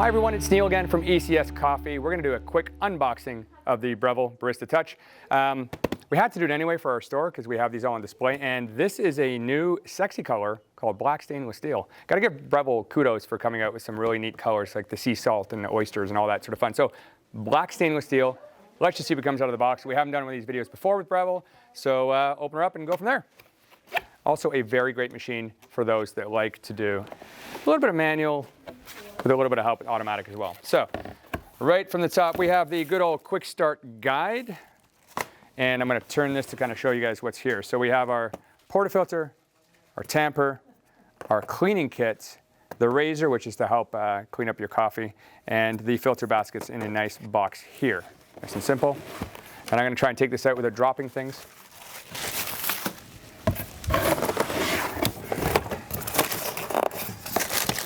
Hi everyone, it's Neil again from ECS Coffee. We're going to do a quick unboxing of the Breville Barista Touch. We had to do it anyway for our store because we have these all on display, and this is a new sexy color called black stainless steel. Got to give Breville kudos for coming out with some really neat colors like the sea salt and the oysters and all that sort of fun. So black stainless steel. Let's just see what comes out of the box. We haven't done one of these videos before with Breville, so open her up and go from there. Also a very great machine for those that like to do a little bit of manual with a little bit of help with automatic as well. So right from the top we have the good old quick start guide, and I'm going to turn this to kind of show you guys what's here. So we have our portafilter, our tamper, our cleaning kit, the razor, which is to help clean up your coffee, and the filter baskets in a nice box here. Nice and simple. And I'm going to try and take this out without dropping things.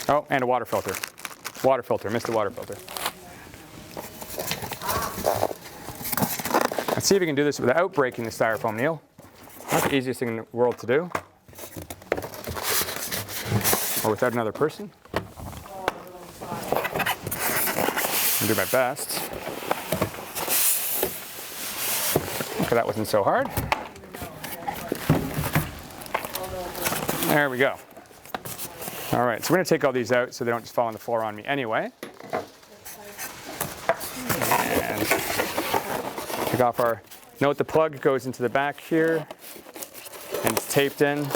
Oh, and a water filter. Water filter, missed the water filter. Let's see if we can do this without breaking the styrofoam, Neil. Not the easiest thing in the world to do. Or without another person. I'll do my best. Okay, that wasn't so hard. There we go. All right, so we're going to take all these out so they don't just fall on the floor on me anyway. And take off our, note the plug goes into the back here and it's taped in.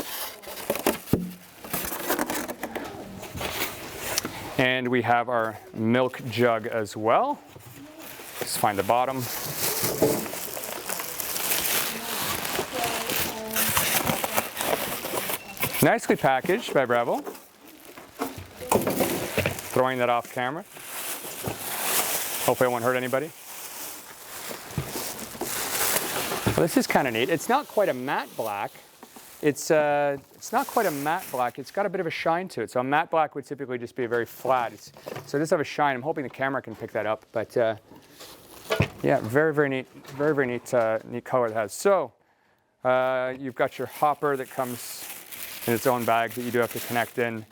And we have our milk jug as well. Just find the bottom. Nicely packaged by Breville. Throwing that off camera. Hopefully I won't hurt anybody. Well, this is kind of neat. It's not quite a matte black. It's not quite a matte black. It's got a bit of a shine to it. So a matte black would typically just be a very flat. So it does have a shine. I'm hoping the camera can pick that up. But yeah, very, very neat. Very, very neat, neat color it has. So you've got your hopper that comes in its own bag that you do have to connect in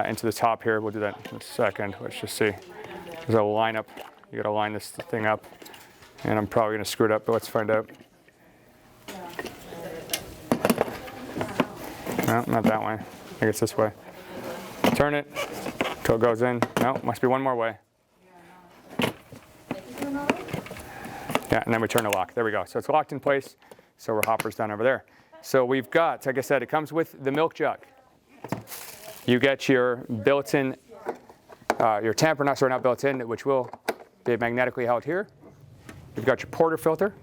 into the top here. We'll do that in a second. Let's just see. There's a lineup. You got to line this thing up, and I'm probably going to screw it up, but let's find out. No, not that way. I think it's this way. Turn it till it goes in. No, must be one more way. Yeah, and then we turn the lock. There we go. So it's locked in place. So our hopper's done over there. So we've got, like I said, it comes with the milk jug. You get your built-in, your tamper, not built in, which will be magnetically held here. You've got your portafilter.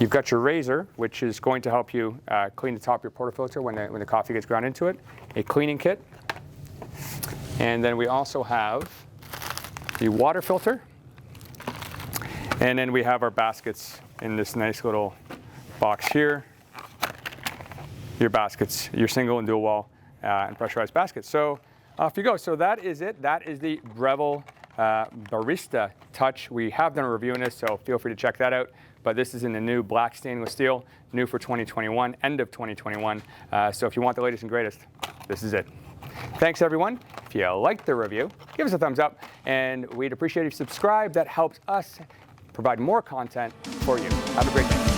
You've got your razor, which is going to help you clean the top of your portafilter when the coffee gets ground into it. A cleaning kit. And then we also have the water filter. And then we have our baskets in this nice little box here. Your baskets, your single and dual wall and pressurized baskets. So off you go. So that is it. That is the Breville Barista Touch. We have done a review on this, so feel free to check that out. But this is in the new black stainless steel, new for 2021, end of 2021. So if you want the latest and greatest, this is it. Thanks everyone. If you liked the review, give us a thumbs up, and we'd appreciate if you subscribe. That helps us provide more content for you. Have a great day.